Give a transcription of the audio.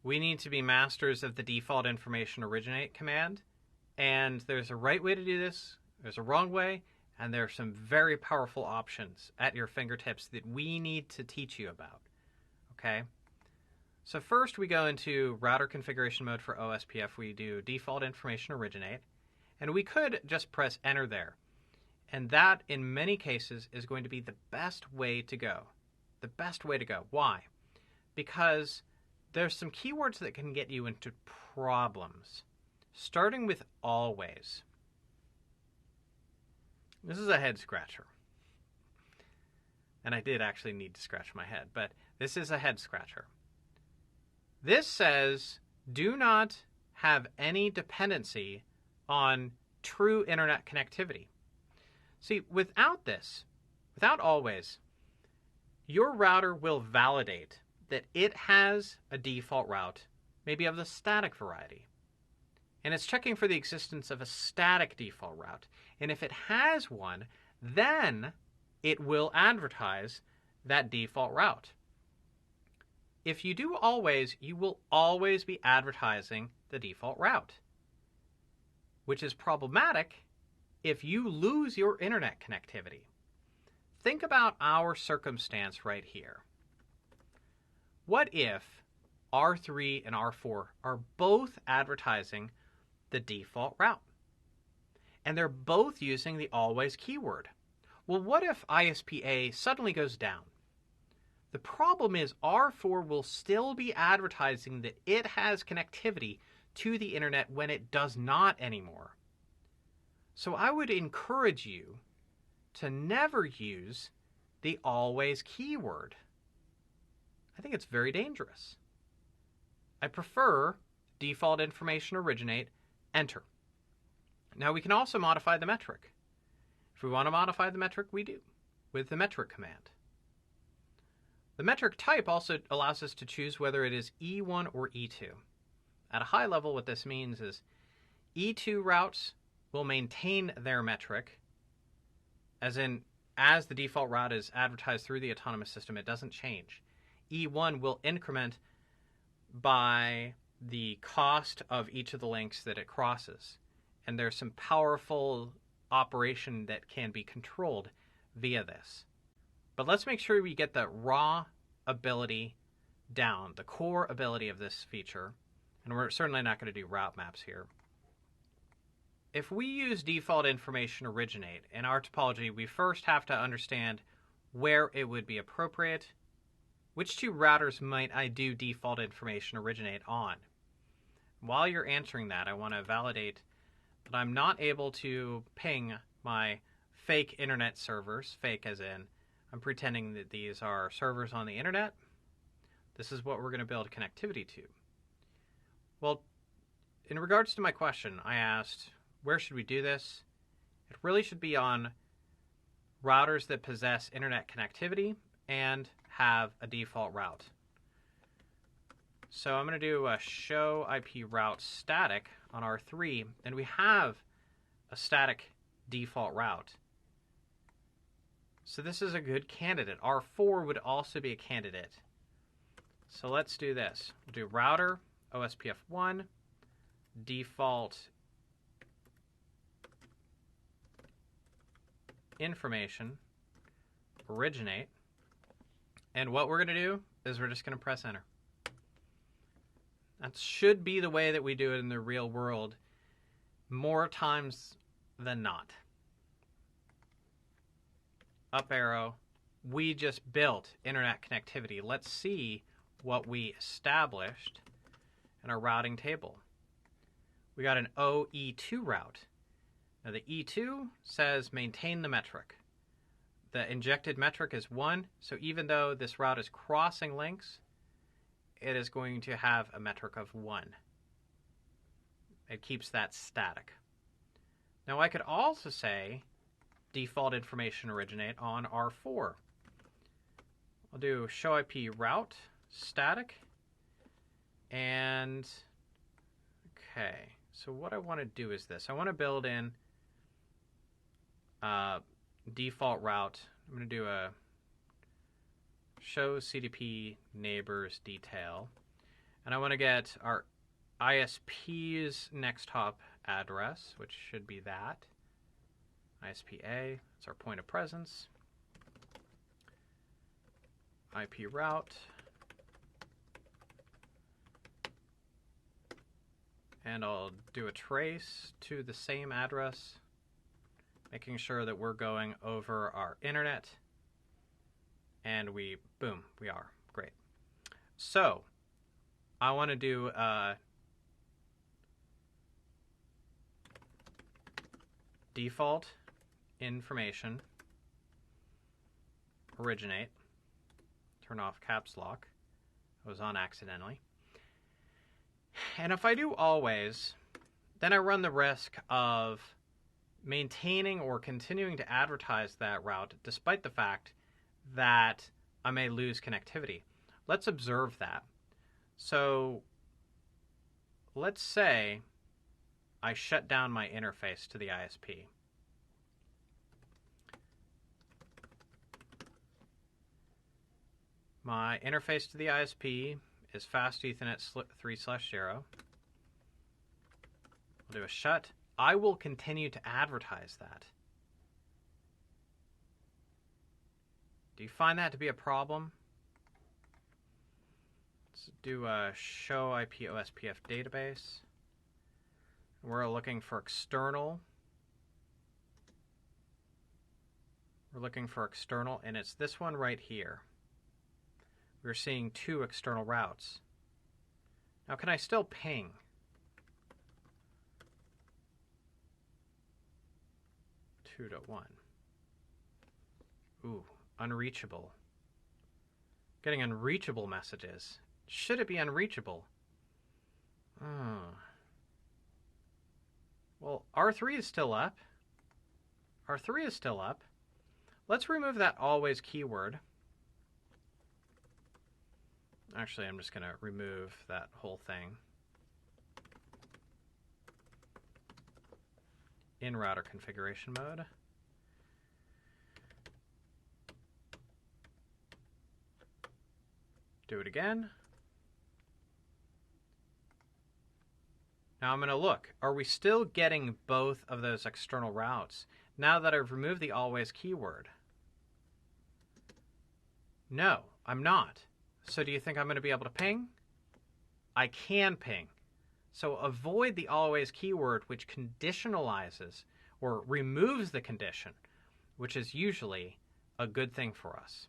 we need to be masters of the default information originate command. And there's a right way to do this, there's a wrong way, and there are some very powerful options at your fingertips that we need to teach you about. Okay? So first we go into router configuration mode for OSPF. We do default information originate, and we could just press enter there. And that, in many cases, is going to be the best way to go. The best way to go. Why? Because there's some keywords that can get you into problems. Starting with always. This is a head scratcher. And I did actually need to scratch my head, but this is a head scratcher. This says, do not have any dependency on true internet connectivity. See, without this, without always, your router will validate that it has a default route, maybe of the static variety. And it's checking for the existence of a static default route. And if it has one, then it will advertise that default route. If you do always, you will always be advertising the default route, which is problematic if you lose your internet connectivity. Think about our circumstance right here. What if R3 and R4 are both advertising the default route, and they're both using the always keyword? Well, what if ISPA suddenly goes down? The problem is R4 will still be advertising that it has connectivity to the internet when it does not anymore. So I would encourage you to never use the always keyword. I think it's very dangerous. I prefer default information originate, enter. Now we can also modify the metric. If we want to modify the metric, we do, with the metric command. The metric type also allows us to choose whether it is E1 or E2. At a high level, what this means is E2 routes will maintain their metric, as the default route is advertised through the autonomous system, it doesn't change. E1 will increment by the cost of each of the links that it crosses. And there's some powerful operation that can be controlled via this. But let's make sure we get the raw ability down, the core ability of this feature. And we're certainly not going to do route maps here. If we use default information originate in our topology, we first have to understand where it would be appropriate. Which two routers might I do default information originate on? While you're answering that, I want to validate that I'm not able to ping my fake internet servers, fake as in I'm pretending that these are servers on the internet. This is what we're going to build connectivity to. Well, in regards to my question, I asked, where should we do this? It really should be on routers that possess internet connectivity and have a default route. So I'm going to do a show IP route static on R3, and we have a static default route. So this is a good candidate. R4 would also be a candidate. So let's do this. We'll do router, OSPF1, default information, originate. And what we're going to do is we're just going to press enter. That should be the way that we do it in the real world more times than not. Up arrow. We just built internet connectivity. Let's see what we established in our routing table. We got an OE2 route. Now the E2 says maintain the metric. The injected metric is 1, so even though this route is crossing links, it is going to have a metric of 1. It keeps that static. Now I could also say default information originate on R4. I'll do show IP route static. And okay, so what I want to do is this. I want to build in default route. I'm going to do a show CDP neighbors detail. And I want to get our ISP's next hop address, which should be that. ISPA, it's our point of presence. IP route. And I'll do a trace to the same address, making sure that we're going over our internet. And boom, we are. Great. So, I want to do default information, originate, turn off caps lock. I was on accidentally. And if I do always, then I run the risk of maintaining or continuing to advertise that route despite the fact that I may lose connectivity. Let's observe that. So let's say I shut down my interface to the ISP. My interface to the ISP is fast Ethernet 3/0. We'll do a shut. I will continue to advertise that. Do you find that to be a problem? Let's do a show IP OSPF database. We're looking for external. We're looking for external, and it's this one right here. We're seeing 2 external routes. Now, can I still ping? Two to 1. Ooh, unreachable. Getting unreachable messages. Should it be unreachable? Well, R3 is still up. R3 is still up. Let's remove that always keyword. Actually, I'm just going to remove that whole thing. In router configuration mode. Do it again. Now I'm going to look. Are we still getting both of those external routes now that I've removed the always keyword? No, I'm not. So do you think I'm going to be able to ping? I can ping. So avoid the always keyword, which conditionalizes or removes the condition, which is usually a good thing for us.